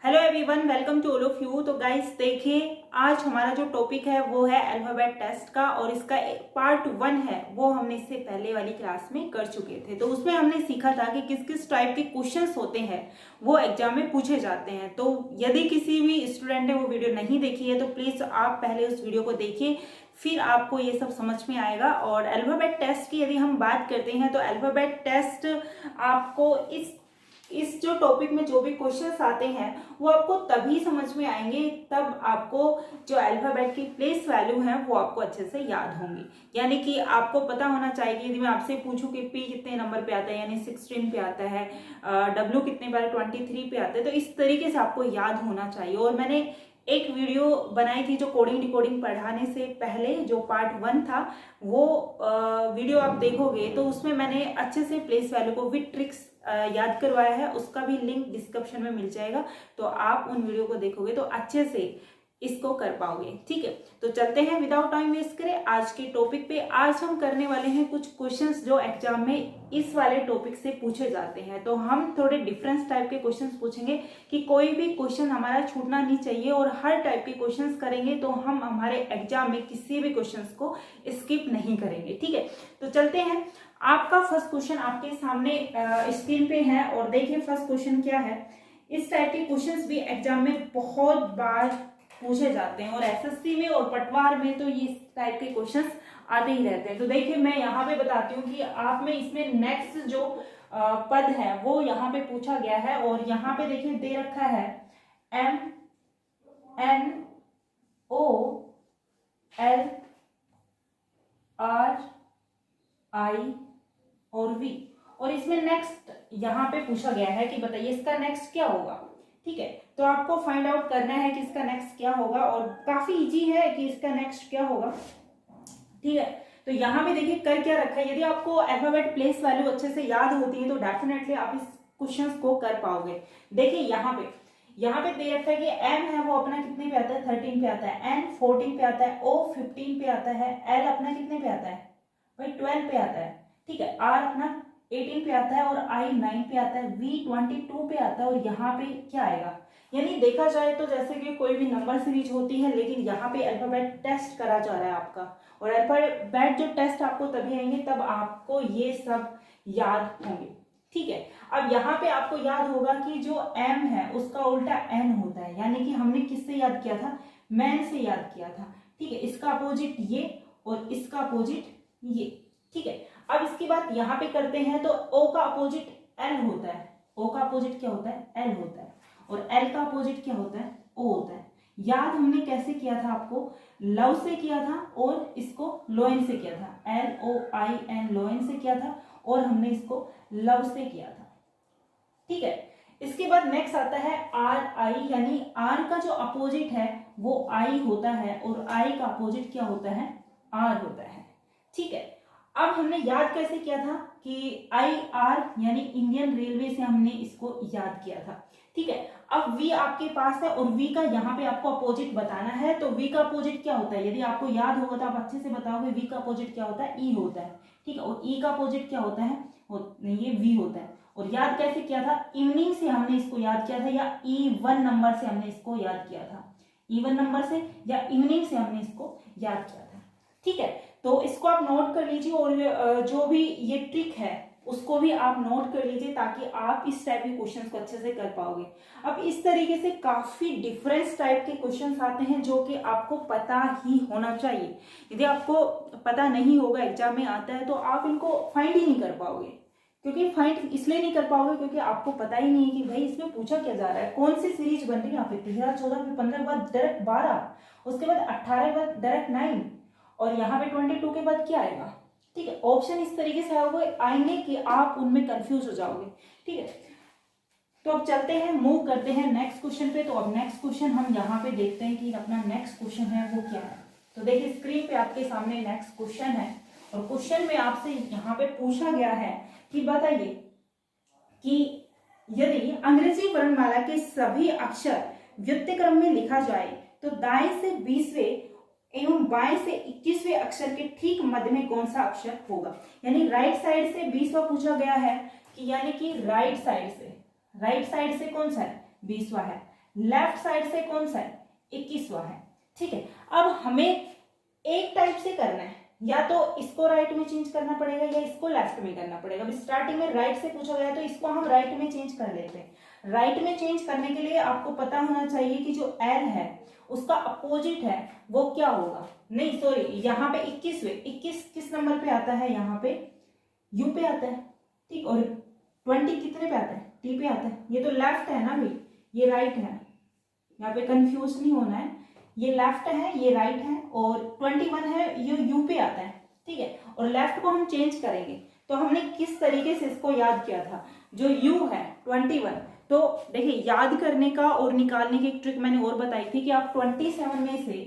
Hello everyone, welcome to all of you. तो guys देखिए, आज हमारा जो टॉपिक है वो है अल्फाबेट टेस्ट का, और इसका पार्ट 1 है वो हमने इससे पहले वाली क्लास में कर चुके थे। तो उसमें हमने सीखा था कि किस किस टाइप के क्वेश्चंस होते हैं वो एग्जाम में पूछे जाते हैं। तो यदि किसी भी स्टूडेंट ने वो वीडियो नहीं देखी है तो प्लीज़ आप पहले उस वीडियो को देखिए, फिर आपको ये सब समझ में आएगा। और अल्फाबेट टेस्ट की यदि हम बात करते हैं तो अल्फाबेट टेस्ट आपको इस जो टॉपिक में जो भी क्वेश्चंस आते हैं वो आपको तभी समझ में आएंगे तब आपको जो अल्फाबेट की प्लेस वैल्यू है वो आपको अच्छे से याद होंगी। यानी कि आपको पता होना चाहिए कि यदि मैं आपसे पूछूं कि पी कितने नंबर पे आता है, यानी 16 पे आता है, डब्ल्यू कितने पे 23 पे आता है, तो इस तरीके से आपको याद होना चाहिए। और मैंने एक वीडियो बनाई थी जो कोडिंग डिकोडिंग पढ़ाने से पहले, जो पार्ट 1 था, वो वीडियो आप देखोगे तो उसमें मैंने अच्छे से प्लेस वैल्यू को विद ट्रिक्स याद करवाया है। उसका भी लिंक डिस्क्रिप्शन में मिल जाएगा, तो आप उन वीडियो को देखोगे तो अच्छे से इसको कर पाओगे। ठीक है, तो चलते हैं विदाउट टाइम वेस्ट करें आज के टॉपिक पे। आज हम करने वाले हैं कुछ क्वेश्चंस जो एग्जाम में इस वाले टॉपिक से पूछे जाते हैं। तो हम थोड़े डिफरेंस टाइप के क्वेश्चंस पूछेंगे कि कोई भी क्वेश्चन हमारा छूटना नहीं चाहिए, और हर टाइप के क्वेश्चंस करेंगे तो हम हमारे एग्जाम में किसी भी क्वेश्चंस को स्किप नहीं करेंगे। ठीक है, तो चलते हैं। आपका फर्स्ट क्वेश्चन आपके सामने स्क्रीन पे है, और देखिए फर्स्ट क्वेश्चन क्या है। इस टाइप के क्वेश्चंस भी एग्जाम में बहुत बार पूछे जाते हैं, और एसएससी में और पटवार में तो ये इस टाइप के क्वेश्चंस आते ही रहते हैं। तो देखिए मैं यहाँ पे बताती हूँ कि आप में इसमें नेक्स्ट जो पद है वो यहाँ पे पूछा गया है, और यहाँ पे देखिए दे रखा है MNOLRI और V, और इसमें नेक्स्ट यहाँ पे पूछा गया है कि बताइए इसका नेक्स्ट क्या होगा। ठीक है, तो आपको फाइंड आउट करना है कि इसका नेक्स्ट क्या होगा, और काफी इजी है कि इसका नेक्स्ट क्या होगा। ठीक है, तो यहाँ पे देखिए कर क्या रखा है। यदि आपको अल्फाबेट प्लेस वैल्यू अच्छे से याद होती है तो डेफिनेटली आप इस क्वेश्चन को कर पाओगे। देखिए यहाँ पे दे रखा है कि M है वो अपना कितने पे आता है, 13 पे आता है, N 14 पे आता है, O 15 पे आता है, L अपना कितने पे आता है भाई 12 पे आता है। ठीक है, R अपना 18 पे आता है, और I 9 पे आता है, V 22 पे आता है, और यहाँ पे क्या आएगा। यानी देखा जाए तो जैसे कि कोई भी नंबर सीरीज होती है, लेकिन यहाँ पे अल्फाबेट टेस्ट करा जा रहा है आपका, और अल्फाबेट जो टेस्ट आपको तभी आएंगे तब आपको ये सब याद होंगे। ठीक है, अब यहाँ पे आपको याद होगा कि जो M है उसका उल्टा N होता है, यानी कि हमने किससे याद किया था, मैन से याद किया था। ठीक है, इसका अपोजिट ये और इसका अपोजिट ये। ठीक है, अब इसकी बात यहाँ पे करते हैं तो O का अपोजिट L होता है, O का अपोजिट क्या होता है, L होता है, और L का अपोजिट क्या होता है, O होता है। याद हमने कैसे किया था, आपको लव से किया था और इसको लोइन से किया था, LOIN लोइन से किया था, और हमने इसको लव से किया था। ठीक है, इसके बाद नेक्स्ट आता है RI, यानी R का जो अपोजिट है वो I होता है, और I का अपोजिट क्या होता है, R होता है। ठीक है, अब हमने याद कैसे किया था कि IR यानी इंडियन रेलवे से हमने इसको याद किया था। ठीक है, अब V आपके पास है, और V का यहाँ पे आपको अपोजिट बताना है। तो V का अपोजिट क्या होता है, यदि आपको याद होगा तो आप अच्छे से बताओगे। V का अपोजिट क्या होता है, E होता है। ठीक है, और E का अपोजिट क्या होता है, ये V होता है। और याद कैसे किया था, इवनिंग से हमने इसको याद किया था, या E1 नंबर से हमने इसको याद किया था, E1 नंबर से या इवनिंग से हमने इसको याद किया था। ठीक है, तो इसको आप नोट कर लीजिए, और जो भी ये ट्रिक है उसको भी आप नोट कर लीजिए, ताकि आप इस टाइप के क्वेश्चंस को अच्छे से कर पाओगे। अब इस तरीके से काफी डिफरेंस टाइप के क्वेश्चंस आते हैं जो कि आपको पता ही होना चाहिए। यदि आपको पता नहीं होगा, एग्जाम में आता है, तो आप इनको फाइंड ही नहीं कर पाओगे। क्योंकि फाइंड इसलिए नहीं कर पाओगे क्योंकि आपको पता ही नहीं है कि भाई इसमें पूछा क्या जा रहा है, कौन सी सीरीज बन रही है। यहाँ पे 13, 14, फिर 15 के बाद डायरेक्ट 12, उसके बाद 18 के बाद डायरेक्ट 9, और यहाँ पे 22 के बाद क्या आएगा। ठीक है, ऑप्शन इस तरीके से आएंगे कि आप उनमें कंफ्यूज हो जाओगे। ठीक है, तो अब चलते हैं, मूव करते हैं नेक्स्ट क्वेश्चन पे। तो अब नेक्स्ट क्वेश्चन हम यहाँ पे देखते हैं कि अपना नेक्स्ट क्वेश्चन है वो क्या है। तो देखिए स्क्रीन पे आपके सामने नेक्स्ट क्वेश्चन है, और क्वेश्चन में आपसे यहाँ पे पूछा गया है कि बताइए कि यदि अंग्रेजी वर्णमाला के सभी अक्षर व्युत्क्रम क्रम में लिखा जाए तो दाएं से 20वें एवं बाएं से 21वें अक्षर के ठीक मध्य में कौन सा अक्षर होगा। यानी राइट साइड से 20वां पूछा गया है, कि यानी कि राइट साइड से कौन सा है, 20वां है। लेफ्ट साइड से कौन सा है, 21वां है। ठीक है, अब हमें एक टाइप से करना है, या तो इसको राइट में चेंज करना पड़ेगा या इसको लेफ्ट में करना पड़ेगा। अब स्टार्टिंग में राइट से पूछा गया तो इसको हम राइट में चेंज कर लेते हैं। राइट में चेंज करने के लिए आपको पता होना चाहिए कि जो एल है उसका अपोजिट है वो क्या होगा, नहीं सॉरी, यहाँ पे 21 किस नंबर पे आता है, यहाँ पे यू पे आता है। ठीक, और 20 कितने पे आता है, टी पे आता है। ये तो लेफ्ट है ना भाई, ये राइट है, यहाँ पे कंफ्यूज नहीं होना है, ये लेफ्ट है ये राइट है, और 21 है ये यू पे आता है। ठीक है, और लेफ्ट को हम चेंज करेंगे। तो हमने किस तरीके से इसको याद किया था, जो यू है 21, तो देखिए याद करने का और निकालने की एक ट्रिक मैंने और बताई थी कि आप 27 में से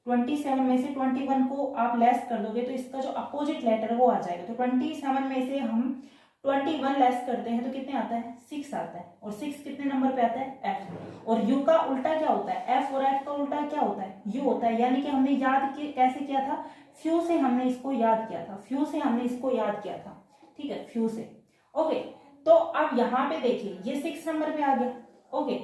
21 को आप लेस कर दोगे तो इसका जो अपोजिट लेटर वो आ जाएगा। तो 27 में से हम 21 लेस करते हैं तो कितने आता है, 6 आता है, और 6 कितने नंबर पे आता है, F। और U का उल्टा क्या होता है, F, और F का उल्टा क्या होता है, U होता है। यानी कि हमने याद कैसे किया था, फ्यू से हमने इसको याद किया था, ठीक है, फ्यू से। ओके, तो अब यहाँ पे देखिए ये 6 नंबर पे आ गया। ओके,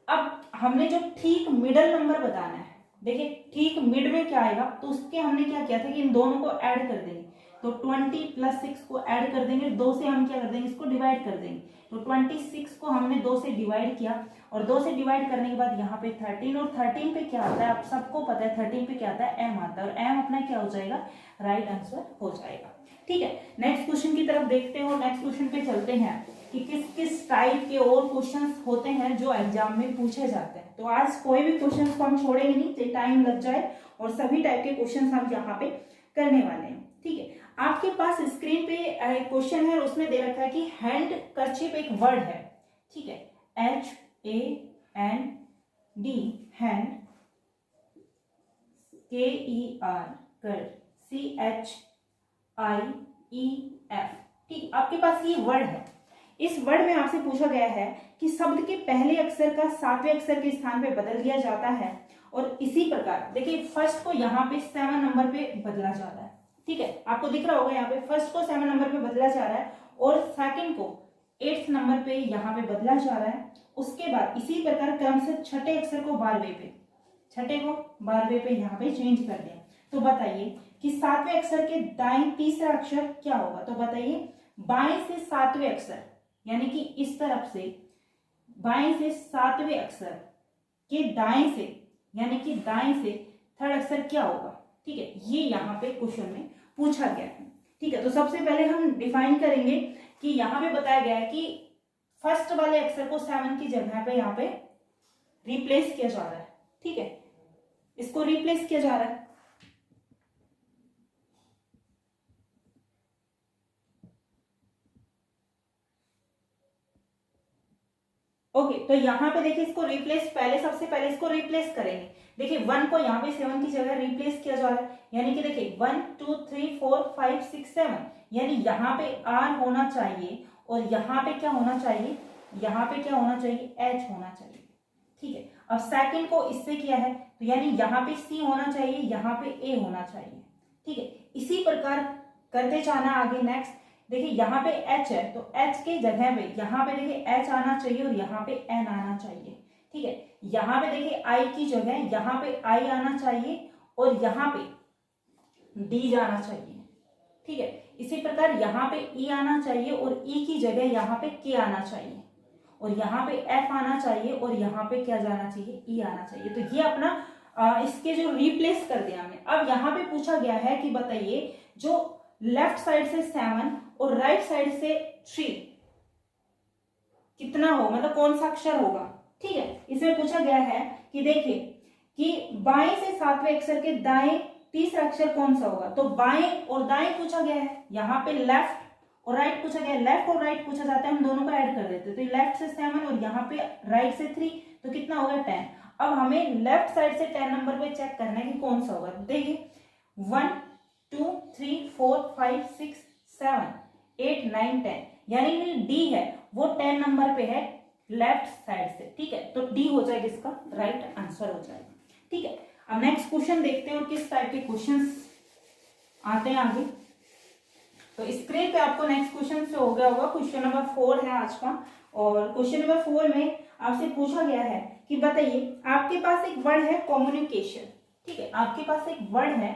अब हमने जो ठीक मिडल नंबर बताना है, देखिए ठीक मिड में क्या आएगा, तो उसके हमने क्या किया था कि इन दोनों को ऐड कर देंगे। तो 20 + 6 को ऐड कर देंगे, 2 से हम क्या कर देंगे, इसको डिवाइड कर देंगे। तो 26 को हमने 2 से डिवाइड किया, और 2 से डिवाइड करने के बाद यहाँ पे 13, और 13 पे क्या आता है, आप सबको पता है 13 पे क्या आता है, m आता है, और m अपना क्या हो जाएगा, राइट आंसर हो जाएगा। ठीक है, नेक्स्ट क्वेश्चन की तरफ देखते हो। नेक्स्ट क्वेश्चन पे चलते हैं कि किस किस टाइप के और क्वेश्चंस होते हैं जो एग्जाम में पूछे जाते हैं। तो आज कोई भी क्वेश्चन को हम छोड़ेंगे नहीं, टाइम लग जाए, और सभी टाइप के क्वेश्चन हम यहाँ पे करने वाले हैं। ठीक है, आपके पास स्क्रीन पे क्वेश्चन है, उसमें दे रखा है कि हैंड कर्चिप एक वर्ड है। ठीक है, HAND, हैंड, KER, कर, CHIEF। ठीक, आपके पास ये वर्ड है। इस वर्ड में आपसे पूछा गया है कि शब्द के पहले अक्षर का 7वें अक्षर के स्थान पे बदल दिया जाता है, और इसी प्रकार देखिए फर्स्ट को यहाँ पे 7 नंबर पे बदला जा रहा है। ठीक है, आपको दिख रहा होगा यहाँ पे फर्स्ट को 7 नंबर पे बदला जा रहा है, और सेकंड को 8th नंबर पे यहाँ पे बदला जा रहा है। उसके बाद इसी प्रकार क्रम से छठे अक्षर को 12वें पे यहाँ पे चेंज कर दिया। तो बताइए कि 7वें अक्षर के दाएं तीसरा अक्षर क्या होगा। तो बताइए बाएं से 7वें अक्षर, यानी कि इस तरफ से बाएं से 7वें अक्षर के दाएं से, यानी कि दाएं से थर्ड अक्षर क्या होगा। ठीक है, ये यहाँ पे क्वेश्चन में पूछा गया है। ठीक है, तो सबसे पहले हम डिफाइन करेंगे कि यहाँ पे बताया गया है कि फर्स्ट वाले अक्षर को 7 की जगह पे यहाँ पे रिप्लेस किया जा रहा है। ठीक है, इसको रिप्लेस किया जा रहा है। ओके, तो यहाँ पे देखिए इसको रिप्लेस, सबसे पहले इसको रिप्लेस करेंगे। देखिए 1 को यहाँ पे 7 की जगह रिप्लेस किया जा रहा है, यानी कि देखिए 1 2 3 4 5 6 7, यानी यहाँ पे R होना चाहिए, और यहाँ पे क्या होना चाहिए, यहाँ पे क्या होना चाहिए, H होना चाहिए। ठीक है, अब सेकंड को इससे किया है, तो यानी यहाँ पे C होना चाहिए, यहाँ पे A होना चाहिए। ठीक है, इसी प्रकार करते जाना आगे। नेक्स्ट देखिए यहाँ पे H है, तो H के जगह पे यहाँ पे देखिए H आना चाहिए, और यहाँ पे N आना चाहिए। ठीक है, यहाँ पे देखिए I की जगह यहाँ पे I आना चाहिए, और यहाँ पे D जाना चाहिए। ठीक है, इसी प्रकार यहाँ पे E आना चाहिए, और E की जगह यहाँ पे K आना चाहिए, और यहाँ पे F आना चाहिए, और यहाँ पे क्या जाना चाहिए, E आना चाहिए। तो ये अपना इसके जो रिप्लेस कर दिया हमने। अब यहाँ पे पूछा गया है कि बताइए जो लेफ्ट साइड से 7 और राइट साइड से 3 कितना हो, मतलब कौन सा अक्षर होगा। ठीक है, इसमें पूछा गया है कि देखिए कि बाएं से 7वें अक्षर के दाएं तीसरा अक्षर कौन सा होगा। तो बाएं और दाएं पूछा गया है, यहाँ पे लेफ्ट और राइट पूछा गया है। लेफ्ट और राइट पूछा जाता है, हम दोनों को ऐड कर देते हैं। तो लेफ्ट से 7 और यहाँ पे राइट से 3, तो कितना होगा 10। अब हमें लेफ्ट साइड से 10 नंबर पे चेक करना है कि कौन सा होगा। देखिए 1 2 3 4 5 6 7 8 9 10, यानी कि डी है वो 10 नंबर पे है लेफ्ट साइड से। ठीक है, तो डी हो जाएगा, इसका राइट आंसर हो जाएगा। ठीक है, अब नेक्स्ट क्वेश्चन देखते हैं और किस टाइप के क्वेश्चंस आते हैं आगे। तो स्क्रीन पे आपको नेक्स्ट क्वेश्चन से हो गया होगा, क्वेश्चन नंबर 4 है आज का। और क्वेश्चन नंबर 4 में आपसे पूछा गया है कि बताइए आपके पास एक वर्ड है कम्युनिकेशन, ठीक है, आपके पास एक वर्ड है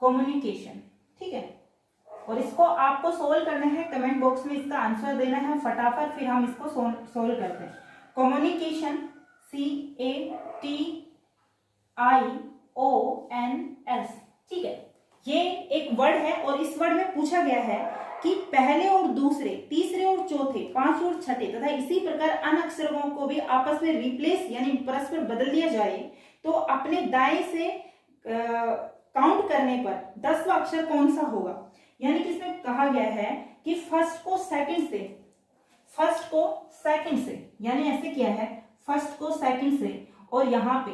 कम्युनिकेशन, ठीक है, और इसको आपको सोल्व करना है, कमेंट बॉक्स में इसका आंसर देना है फटाफट, फिर हम इसको सोल्व करते हैं। कम्युनिकेशन, CATIONS, ठीक है, ये एक वर्ड है और इस वर्ड में पूछा गया है कि पहले और दूसरे, तीसरे और चौथे, पांचवें और छठे तथा इसी प्रकार अन्य अक्षरों को भी आपस में रिप्लेस यानी परस्पर बदल दिया जाए तो अपने दाएं से काउंट करने पर 10वां अक्षर कौन सा होगा। यानी कि इसमें कहा गया है कि फर्स्ट को सेकंड से, यानी ऐसे किया है फर्स्ट को सेकंड से, और यहाँ पे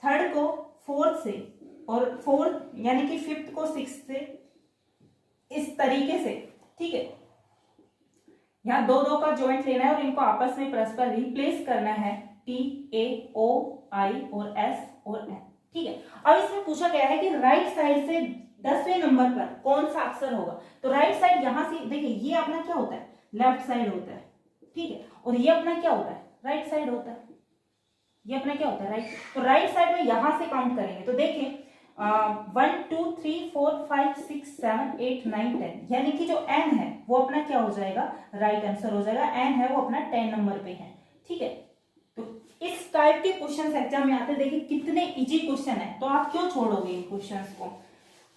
थर्ड को फोर्थ से, और फोर्थ यानी कि फिफ्थ को सिक्स्थ से, इस तरीके से, ठीक है। यहाँ दो दो का जॉइंट लेना है और इनको आपस में परस्पर रिप्लेस करना है, TAOI और S और N, ठीक है। अब इसमें पूछा गया है कि राइट साइड से 10वें नंबर पर कौन सा अक्षर होगा। तो राइट साइड यहां से देखिए, ये अपना क्या होता है, लेफ्ट साइड होता है, ठीक है, और ये अपना क्या होता है, राइट साइड होता है, ये अपना क्या होता है, राइट। तो राइट साइड में यहां से काउंट करेंगे तो देखिए 1 2 3 4 5 6 7 8 9 10, यानी कि जो N है वो अपना क्या हो जाएगा, राइट आंसर हो जाएगा। N है वो अपना 10 नंबर पे है, ठीक है। तो इस टाइप के क्वेश्चन एग्जाम में आते हैं, देखिए कितने इजी क्वेश्चन है, तो आप क्यों छोड़ोगे इन क्वेश्चंस को।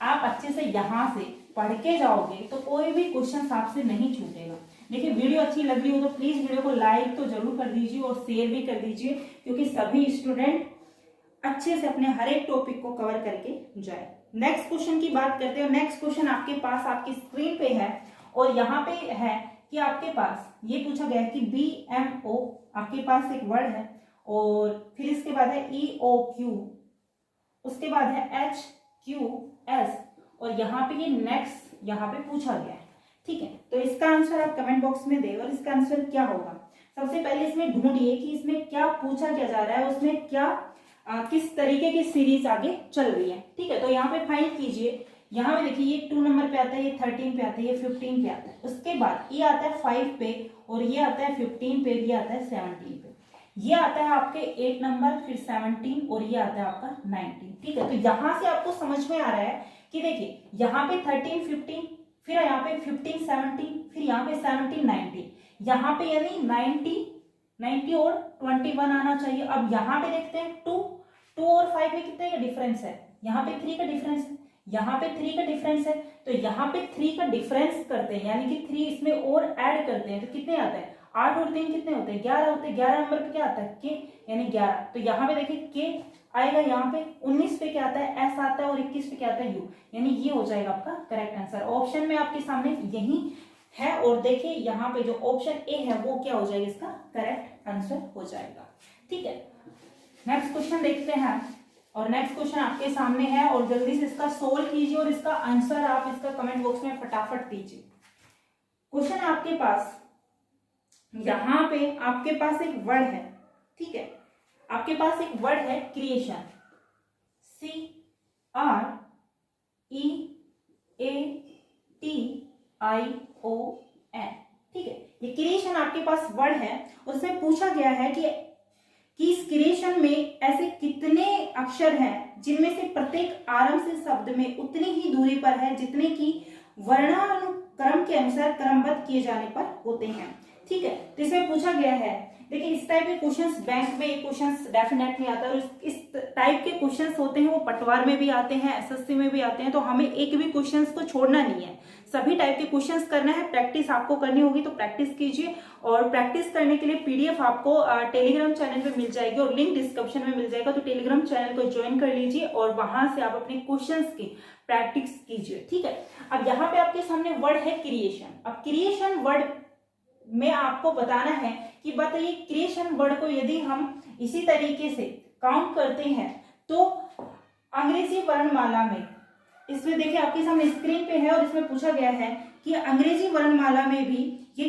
आप अच्छे से यहाँ से पढ़ के जाओगे तो कोई भी क्वेश्चन आपसे नहीं छूटेगा। देखिए वीडियो अच्छी लग रही हो तो प्लीज वीडियो को लाइक तो जरूर कर दीजिए और शेयर भी कर दीजिए, क्योंकि सभी स्टूडेंट अच्छे से अपने हर एक टॉपिक को कवर करके जाए। नेक्स्ट क्वेश्चन की बात करते हैं। नेक्स्ट क्वेश्चन आपके पास आपकी स्क्रीन पे है और यहाँ पे है कि आपके पास ये पूछा गया है कि BMO, आपके पास एक वर्ड है और फिर इसके बाद है EOQ, उसके बाद है HQS और यहाँ पे ये नेक्स्ट यहाँ पे पूछा गया है, ठीक है। तो इसका आंसर आप कमेंट बॉक्स में दे और इसका आंसर क्या होगा। सबसे पहले इसमें ढूंढिए कि इसमें क्या पूछा क्या जा रहा है, उसमें क्या किस तरीके की सीरीज आगे चल रही है, ठीक है। तो यहाँ पे फाइंड कीजिए, यहाँ पे देखिए ये 2 नंबर पे आता है, ये 13 पे आता है, ये 15 पे आता है, उसके बाद ये आता है 5 पे और ये आता है 15 पे, ये आता है 17 पे, ये आता है आपके 8 नंबर, फिर 17 और ये आता है आपका 19, ठीक है। तो यहाँ से आपको समझ में आ रहा है कि देखिए यहाँ पे 13 15, फिर यहाँ पे 15 17, फिर यहाँ पे 17 19, यहाँ पे यानी 90 और 21 आना चाहिए। अब यहाँ पे देखते हैं 2 और 5 में कितने का डिफरेंस है, यहाँ पे 3 का डिफरेंस है, यहाँ पे 3 का डिफरेंस है, तो यहाँ पे 3 का डिफरेंस करते हैं यानी कि 3 इसमें और ऐड करते हैं तो कितने आता है, 8 और 3 कितने होते हैं, 11 होते हैं। 11 नंबर पे क्या आता है, के यानी 11, तो यहाँ पे देखिए के आएगा, यहाँ पे 19 पे क्या आता है, एस आता है और 21 पे क्या आता है, यू, यानी ये हो जाएगा आपका करेक्ट आंसर। ऑप्शन में आपके सामने यही है और देखिए यहाँ पे जो ऑप्शन ए है वो क्या हो जाएगा, इसका करेक्ट आंसर हो जाएगा, ठीक है। नेक्स्ट क्वेश्चन देखते हैं और नेक्स्ट क्वेश्चन आपके सामने है और जल्दी से इसका सोल्व कीजिए और इसका आंसर आप इसका कमेंट बॉक्स में फटाफट दीजिए। क्वेश्चन आपके पास, यहाँ पे आपके पास एक वर्ड है, ठीक है, आपके पास एक वर्ड है क्रिएशन, CREATION, ठीक है। ये क्रिएशन आपके पास वर्ड है, उसमें पूछा गया है कि इस क्रिएशन में ऐसे कितने अक्षर हैं जिनमें से प्रत्येक आरंभ से शब्द में उतनी ही दूरी पर है जितने की वर्णानुक्रम के अनुसार क्रमबद्ध किए जाने पर होते हैं, ठीक है। तो इसमें पूछा गया है, देखिए इस टाइप के क्वेश्चंस बैंक में ये क्वेश्चंस डेफिनेटली आता है और इस टाइप के क्वेश्चंस होते हैं वो पटवार में भी आते हैं, एसएससी में भी आते हैं, तो हमें एक भी क्वेश्चंस को छोड़ना नहीं है, सभी टाइप के क्वेश्चंस करना है। प्रैक्टिस आपको करनी होगी तो प्रैक्टिस कीजिए और प्रैक्टिस करने के लिए पीडीएफ आपको टेलीग्राम चैनल पे मिल जाएगी और लिंक डिस्क्रिप्शन में मिल जाएगा, तो टेलीग्राम चैनल को ज्वाइन कर लीजिए और वहां से आप अपने क्वेश्चंस की प्रैक्टिस कीजिए, ठीक है। अब यहाँ पे आपके सामने वर्ड है क्रिएशन। अब क्रिएशन वर्ड में आपको बताना है कि बताइए क्रिएशन वर्ड को यदि हम इसी तरीके से काउंट करते हैं तो अंग्रेजी वर्णमाला में, इसमें देखिए आपके सामने स्क्रीन पे है और इसमें पूछा गया है कि अंग्रेजी वर्णमाला में भी ये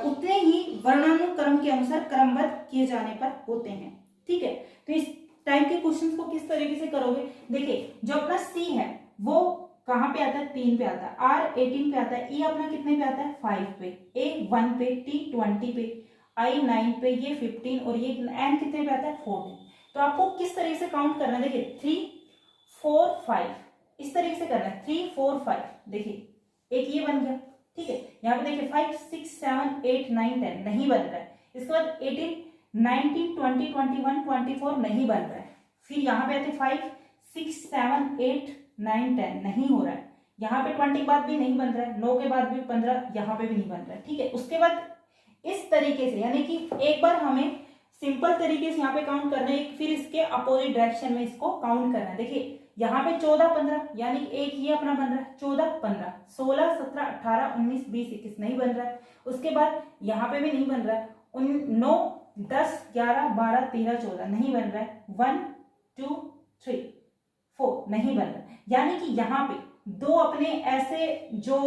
उतने ही वर्णानुक्रम के अनुसार क्रमबद्ध किए जाने पर होते हैं, ठीक है। तो इस टाइप के क्वेश्चंस को किस तरीके से करोगे, देखिए जो अपना सी है वो कहाँ पे आता है, 3 पे आता है, R 18 पे आता है, E अपना कितने पे आता है, 5 पे, A 1 पे, T 20 पे, I9 पे ये 15 और ये n कितने पे आता है 14। तो आपको किस तरीके से काउंट करना है, देखिए 3 4 5 इस तरीके से करना है, 3 4 5। देखिए एक ये बन गया, ठीक है। यहाँ पे देखिए 5 6 7 8 9 10 नहीं बन रहा है। इसके बाद 18 19 20 21 24 नहीं बन रहा है। फिर यहाँ पे आते 5 6 7 8 9 10 नहीं हो रहा है। यहाँ पे 20 के बाद भी नहीं बन रहा है, 9 के बाद भी 15 यहाँ पे भी नहीं बन रहा है, ठीक है। उसके बाद इस तरीके से, यानी कि एक बार हमें सिंपल तरीके से यहाँ पे काउंट करना है, फिर इसके अपोजिट डायरेक्शन में इसको काउंट करना है। देखिए यहाँ पे 14 15 यानी एक ये अपना बन रहा है, 14 15 16 17 18 19 20 21 नहीं बन रहा है। उसके बाद यहाँ पे भी नहीं बन रहा है, 9 10 11 12 13 14 नहीं बन रहा है, 1 2 3 4 नहीं बन रहा है। यानी कि यहाँ पे दो अपने ऐसे जो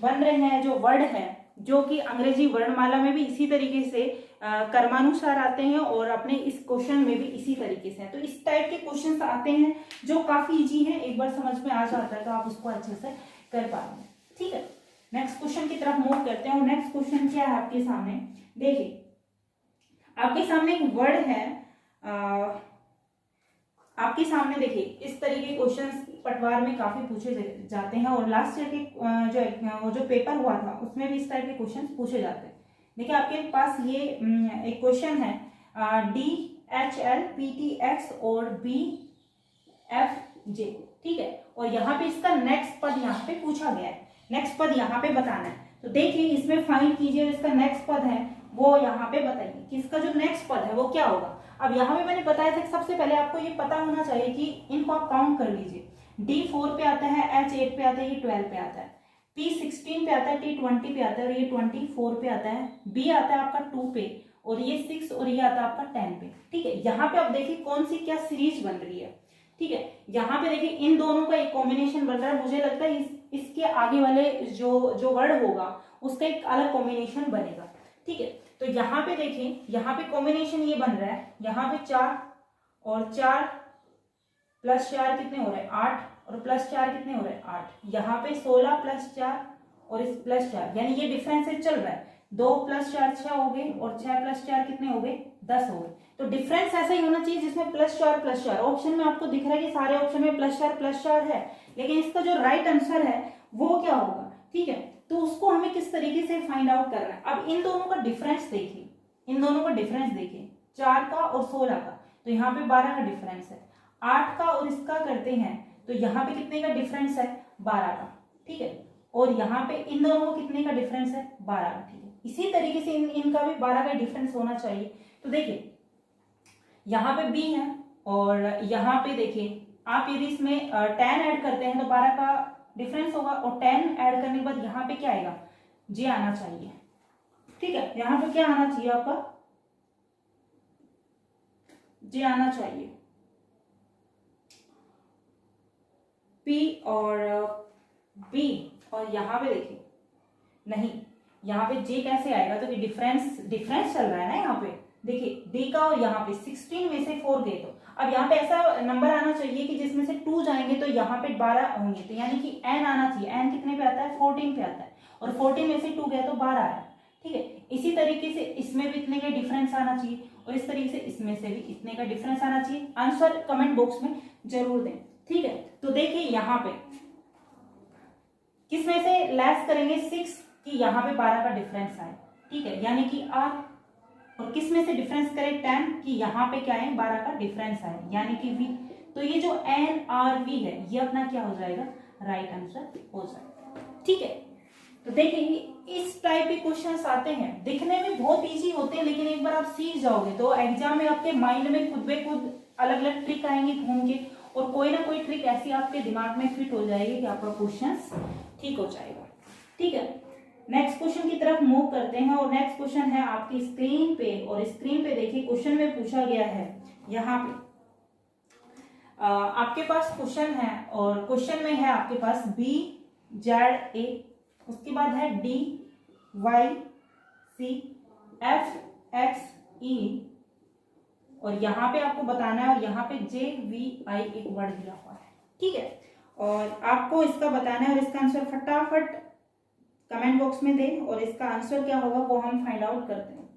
बन रहे हैं, जो वर्ड है जो कि अंग्रेजी वर्णमाला में भी इसी तरीके से कर्मानुसार आते हैं और अपने इस क्वेश्चन में भी इसी तरीके से हैं। तो इस टाइप के क्वेश्चंस आते हैं जो काफी इजी हैं, एक बार समझ में आ जाता है तो आप उसको अच्छे से कर पाएंगे, ठीक है। नेक्स्ट क्वेश्चन की तरफ मूव करते हैं। और नेक्स्ट क्वेश्चन क्या है आपके सामने, देखिए आपके सामने एक वर्ड है, आपके सामने देखिए इस तरीके के क्वेश्चंस पटवार में काफी पूछे जाते हैं और लास्ट ईयर के जो पेपर हुआ था उसमें भी इस टाइप के क्वेश्चंस पूछे जाते हैं। देखिए आपके पास ये एक क्वेश्चन है, DHL PTX और BFJ, ठीक है। और यहाँ पे इसका नेक्स्ट पद यहाँ पे पूछा गया है, नेक्स्ट पद यहाँ पे बताना है। तो देखिए इसमें फाइंड कीजिए, इसका नेक्स्ट पद है वो यहाँ पे बताइए कि इसका जो नेक्स्ट पद है वो क्या होगा। अब यहाँ पे मैंने बताया था कि सबसे पहले आपको ये पता होना चाहिए कि इनको आप काउंट कर लीजिए। D4 पे आता है, H8 पे आता है, ये 12 पे आता है, P16 पे आता है, T20 पे आता है और ये 24 पे आता है, B आता है आपका 2 पे और ये 6 और ये आता है आपका 10 पे, ठीक है। यहाँ पे आप देखिए कौन सी क्या सीरीज बन रही है, ठीक है। यहाँ पे देखिए इन दोनों का एक कॉम्बिनेशन बन रहा है, मुझे लगता है इसके आगे वाले जो वर्ड होगा उसका एक अलग कॉम्बिनेशन बनेगा, ठीक है। तो यहाँ पे देखिए यहाँ पे कॉम्बिनेशन ये बन रहा है, यहाँ पे 4 और 4 प्लस 4 कितने हो रहे हैं 8 और प्लस 4 कितने हो रहे हैं 8। यहाँ पे 16 प्लस 4 और इस प्लस 4, यानी ये डिफरेंस से चल रहा है। 2 प्लस 4 6 हो गए और 6 प्लस 4 कितने हो गए 10 हो गए। तो डिफरेंस ऐसा ही होना चाहिए जिसमें प्लस 4 ऑप्शन में आपको दिख रहा है कि सारे ऑप्शन में प्लस 4 है, लेकिन इसका जो राइट आंसर है वो क्या होगा, ठीक है। तो उसको हमें किस तरीके से फाइंड आउट करना है। अब इन दोनों का डिफरेंस देखिए, इन दोनों का डिफरेंस देखिए 4 का और 16 का, तो यहाँ पे 12 का डिफरेंस है। 8 का और इसका करते हैं तो यहाँ पे कितने का डिफरेंस है 12 का, ठीक है। और यहाँ पे इन दोनों को कितने का डिफरेंस है 12 का, ठीक है। इसी तरीके से इनका भी 12 का डिफरेंस होना चाहिए। तो देखिए यहाँ पे B है और यहाँ पे देखिए आप यदि इसमें 10 ऐड करते हैं तो 12 का डिफरेंस होगा और 10 ऐड करने के बाद यहाँ पे क्या आएगा J आना चाहिए, ठीक है। यहाँ पे क्या आना चाहिए आपका J आना चाहिए, P और B। और यहाँ पे देखिए नहीं, यहाँ पे J कैसे आएगा, तो डिफरेंस चल रहा है ना यहाँ पे, देखिए D का और यहाँ पे 16 में से 4 गए, तो अब यहाँ पे ऐसा नंबर आना चाहिए कि जिसमें से 2 जाएंगे तो यहाँ पे 12 होंगे, तो यानी कि n आना चाहिए। n कितने पे आता है 14 पे आता है और 14 में से 2 गया तो 12 आया, ठीक है। इसी तरीके से इसमें भी इतने का डिफरेंस आना चाहिए और इस तरीके से इसमें से भी इतने का डिफरेंस आना चाहिए। आंसर कमेंट बॉक्स में जरूर दें, ठीक है। तो देखिए यहाँ पे किस में से लेस करेंगे 6 कि यहाँ पे 12 का डिफरेंस आए, ठीक है, यानी कि R। और किस में से डिफरेंस करें 10 कि यहाँ पे क्या है 12 का डिफरेंस आए, यानी कि V। तो ये जो NRV है ये अपना क्या हो जाएगा राइट आंसर हो जाएगा, ठीक है। तो देखिए इस टाइप के क्वेश्चंस आते हैं, दिखने में बहुत इजी होते हैं, लेकिन एक बार आप सीख जाओगे तो एग्जाम में आपके माइंड में खुद ब खुद अलग अलग ट्रिक आएंगे घूम के, और कोई ना कोई ट्रिक ऐसी आपके दिमाग में फिट हो जाएगी कि आपका क्वेश्चन ठीक हो जाएगा, ठीक है। नेक्स्ट क्वेश्चन की तरफ मूव करते हैं और नेक्स्ट क्वेश्चन है आपकी स्क्रीन पे। और स्क्रीन पे देखिए क्वेश्चन में पूछा गया है, यहाँ पे आपके पास क्वेश्चन है और क्वेश्चन में है आपके पास BZA, उसके बाद है DYC FXE और यहाँ पे आपको बताना है और यहाँ पे JVI एक वर्ड दिया हुआ है, ठीक है। और आपको इसका बताना है और इसका आंसर फटाफट कमेंट बॉक्स में दें और इसका आंसर क्या होगा वो हम फाइंड आउट करते हैं।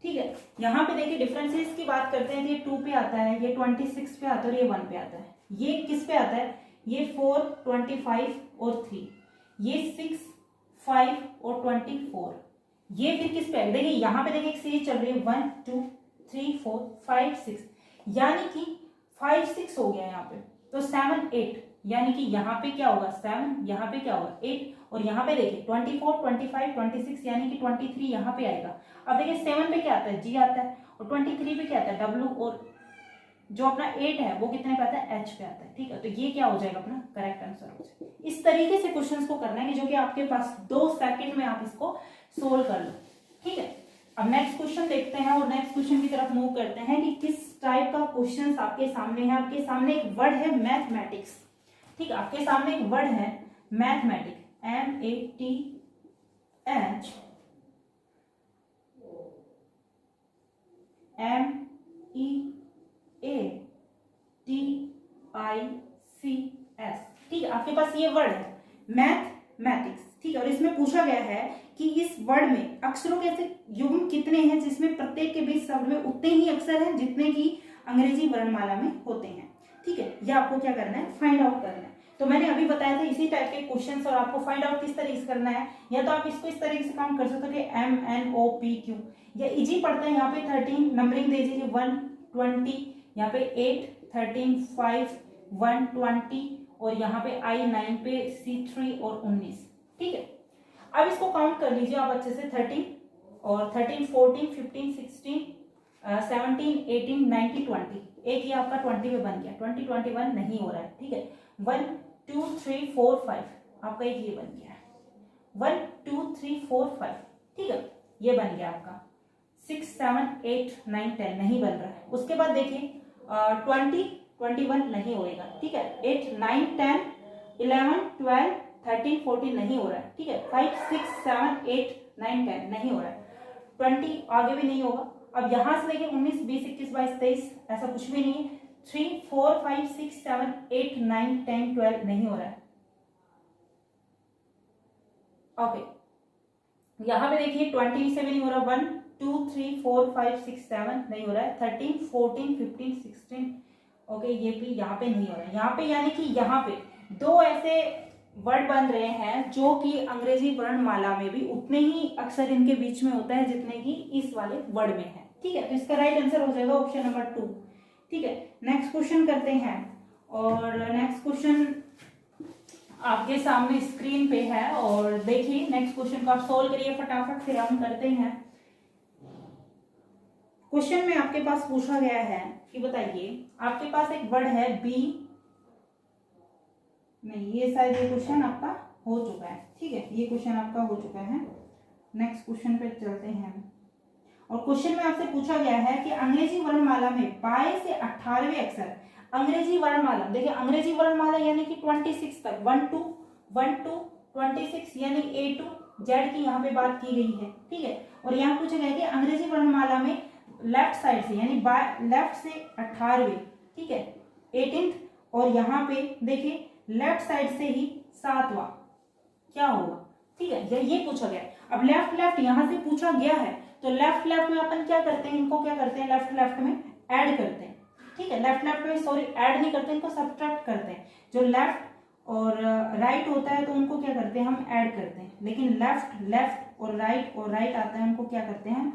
ठीक है। यहाँ पे देखिए डिफरेंसेस की बात करते हैं, ये 2 पे आता है, ये 26 पे आता है और ये 1 पे आता है। ये किस पे आता है? ये 4, 25 और 3, ये 6, 5 और 24। ये फिर किस पे? देखिए यहाँ पे देखिए एक सीरीज चल रही है 1 2 3 4 5 6, यानी कि 5 6 हो गया यहाँ पे, तो 7 8, यानी कि यहाँ पे क्या होगा 7, यहाँ पे क्या होगा 8, और यहाँ पे देखिए 24 25 26, यानी कि 23 यहाँ पे आएगा। अब देखिए 7 पे क्या आता है? G आता है, और 23 पे क्या आता है? W, और जो अपना 8 है वो कितने पे आता है? H पे आता है। ठीक है, तो ये क्या हो जाएगा? अपना करेक्ट आंसर हो जाएगा। इस तरीके से क्वेश्चंस को करना है कि जो कि आपके पास 2 सेकंड में आप इसको सोल्व कर लो। ठीक है, अब नेक्स्ट क्वेश्चन देखते हैं और नेक्स्ट क्वेश्चन की तरफ मूव करते हैं कि किस टाइप का क्वेश्चन आपके सामने है। आपके सामने एक वर्ड है मैथमेटिक्स। ठीक है, आपके सामने एक वर्ड है मैथमेटिक्स, MEATHMEATICS। ठीक है, आपके पास ये वर्ड है मैथमेटिक्स। ठीक है, और इसमें पूछा गया है कि इस वर्ड में अक्षरों के ऐसे युग्म कितने हैं जिसमें प्रत्येक के बीच शब्द में उतने ही अक्षर हैं जितने की अंग्रेजी वर्णमाला में होते हैं। ठीक है, ये आपको क्या करना है? फाइंड आउट करना है। तो मैंने अभी बताया था इसी टाइप के क्वेश्चंस, और आपको फाइंड आउट किस तरीके से करना है, या तो आप इसको इस तरीके से काम कर सकते हो कि MNOPQ, या इजी पड़ता है यहाँ पे 13 नंबरिंग दे दीजिए 1 20, यहाँ पे 8 13 5 1 20, और यहाँ पे I 9 पे C3 और 19। ठीक है, अब इसको काउंट कर लीजिए आप अच्छे से। 13 और 13 14 15 16 17 18 19 20, एक ये आपका 20 में बन गया। 20 21 नहीं हो रहा है। ठीक है, 1 2 3 4 5, आपका एक ये बन गया है 1 2 3 4 5। ठीक है, ये बन गया आपका 6 7 8 9 10 नहीं बन रहा है। उसके बाद देखिए 20 21 नहीं होएगा। ठीक है, 8 9 10 11 12 13 14 नहीं हो रहा है। ठीक है, 5 6 7 8 9 10 नहीं हो रहा है। 20 आगे भी नहीं होगा। अब यहां से देखिए 19 20 21 22 23 ऐसा कुछ भी नहीं है। 3 4 5 6 7 8 9 10 12 नहीं हो रहा है। ओके, यहां पे देखिए 20 से भी नहीं हो रहा। 1 2 3 4 5 6 7 नहीं हो रहा है। 13 14 15 16 ओके, ये भी यहाँ पे नहीं हो रहा है। यहाँ पे यानी कि यहाँ पे दो ऐसे वर्ड बन रहे हैं जो कि अंग्रेजी वर्णमाला में भी उतने ही अक्षर इनके बीच में होता है जितने की इस वाले वर्ड में है। ठीक है, तो इसका राइट आंसर हो जाएगा ऑप्शन नंबर 2। ठीक है, नेक्स्ट क्वेश्चन करते हैं, और नेक्स्ट क्वेश्चन आपके सामने स्क्रीन पे है, और देखिए नेक्स्ट क्वेश्चन को आप सोल्व करिए फटाफट, फिर हम करते हैं। क्वेश्चन में आपके पास पूछा गया है कि बताइए, आपके पास एक वर्ड है बी, नहीं ये शायद ये क्वेश्चन आपका हो चुका है। ठीक है, ये क्वेश्चन आपका हो चुका है। नेक्स्ट क्वेश्चन पे चलते हैं, और क्वेश्चन में आपसे पूछा गया है कि अंग्रेजी वर्णमाला में 22 से 18वें अक्षर, अंग्रेजी वर्णमाला देखिए, अंग्रेजी वर्णमाला यानी कि 26 तक 1 2 26 यानी A to Z की यहाँ पे बात की गई है। ठीक है, और यहाँ पूछा गया कि अंग्रेजी वर्णमाला में लेफ्ट साइड से यानी लेफ्ट से 18वें, ठीक है 18th, और यहाँ पे देखिए लेफ्ट साइड से ही 7वां क्या होगा। ठीक है, ये पूछा गया। अब लेफ्ट यहाँ से पूछा गया है, तो लेफ्ट में अपन क्या करते हैं, इनको क्या करते हैं, लेफ्ट में ऐड करते हैं। ठीक है, लेफ्ट में सॉरी ऐड नहीं करते, इनको सब्ट्रैक्ट करते हैं। जो लेफ्ट और राइट होता है तो उनको क्या करते हैं, हम ऐड करते हैं। लेकिन लेफ्ट और राइट आता है, उनको क्या करते हैं,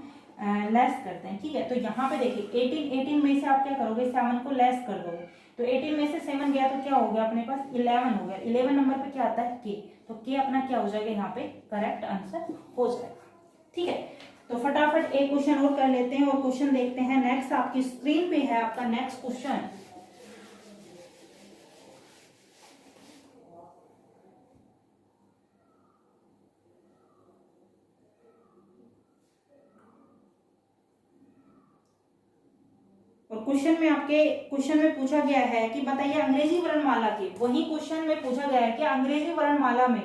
लेस करते हैं। ठीक है, तो यहाँ पे देखिए 18 में से आप क्या करोगे, 7 को लेस कर दोगे, तो 18 में से 7 गया तो क्या हो गया अपने पास 11 हो गया। 11 नंबर पे क्या आता है के, तो के अपना क्या हो जाएगा यहाँ पे करेक्ट आंसर हो जाएगा। ठीक है, तो फटाफट एक क्वेश्चन और कर लेते हैं और क्वेश्चन देखते हैं। नेक्स्ट आपकी स्क्रीन पे है आपका नेक्स्ट क्वेश्चन। और क्वेश्चन में पूछा गया है कि बताइए अंग्रेजी वर्णमाला के, वही क्वेश्चन में पूछा गया है कि अंग्रेजी वर्णमाला में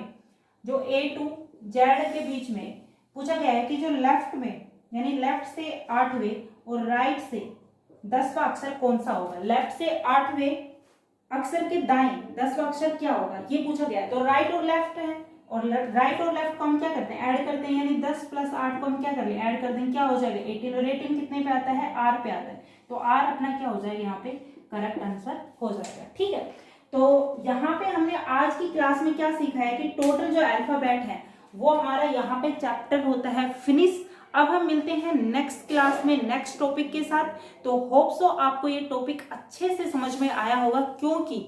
जो A to Z के बीच में पूछा गया है कि जो लेफ्ट में यानी लेफ्ट से 8वें और राइट से 10वां अक्षर कौन सा होगा। लेफ्ट से 8वें अक्षर के दाएं 10वां अक्षर क्या होगा, ये पूछा गया है। तो राइट और लेफ्ट है, और राइट और लेफ्ट को हम क्या करते हैं, ऐड करते हैं, यानी 10 + 8 को हम क्या कर लें, ऐड कर दें, क्या हो जाएगा 18, और 18 कितने पे आता है, आर पे आता है, तो आर अपना क्या हो जाएगा यहाँ पे करेक्ट आंसर हो जाएगा। ठीक है, तो यहाँ पे हमने आज की क्लास में क्या सीखा है कि टोटल जो अल्फाबेट है वो हमारा यहाँ पे चैप्टर होता है फिनिश। अब हम मिलते हैं नेक्स्ट क्लास में नेक्स्ट टॉपिक के साथ। तो होप सो आपको ये टॉपिक अच्छे से समझ में आया होगा, क्योंकि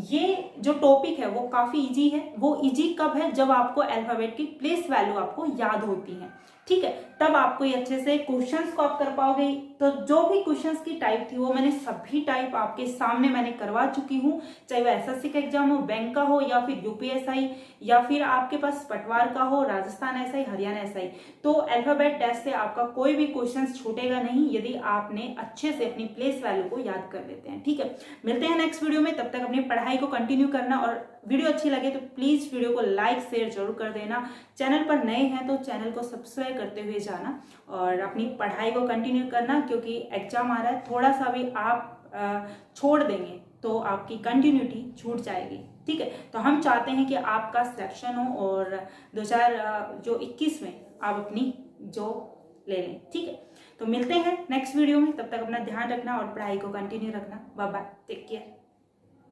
ये जो टॉपिक है वो काफी इजी है। वो इजी कब है, जब आपको अल्फाबेट की प्लेस वैल्यू आपको याद होती है। ठीक है, तब आपको ये अच्छे से क्वेश्चंस को आप कर पाओगे। तो जो भी क्वेश्चंस की टाइप थी वो मैंने सभी टाइप आपके सामने मैंने करवा चुकी हूँ, चाहे वो एसएससी का एग्जाम हो, बैंक का हो, या फिर यूपीएसआई, या फिर आपके पास पटवार का हो, राजस्थान एसआई, हरियाणा एसआई। तो अल्फाबेट टेस्ट से आपका कोई भी क्वेश्चन छूटेगा नहीं यदि आपने अच्छे से अपनी प्लेस वैल्यू को याद कर लेते हैं। ठीक है, मिलते हैं नेक्स्ट वीडियो में, तब तक अपनी पढ़ाई को कंटिन्यू करना, और वीडियो अच्छी लगे तो प्लीज वीडियो को लाइक शेयर जरूर कर देना। चैनल पर नए हैं तो चैनल को सब्सक्राइब करते हुए जाना और अपनी पढ़ाई को कंटिन्यू करना, क्योंकि एग्जाम आ रहा है, थोड़ा सा भी आप छोड़ देंगे तो आपकी कंटिन्यूटी छूट जाएगी। ठीक है, तो हम चाहते हैं कि आपका सिलेक्शन हो और 2021 में आप अपनी जॉब ले लें। ठीक है, तो मिलते हैं नेक्स्ट वीडियो में, तब तक अपना ध्यान रखना और पढ़ाई को कंटिन्यू रखना। Bye bye, take care.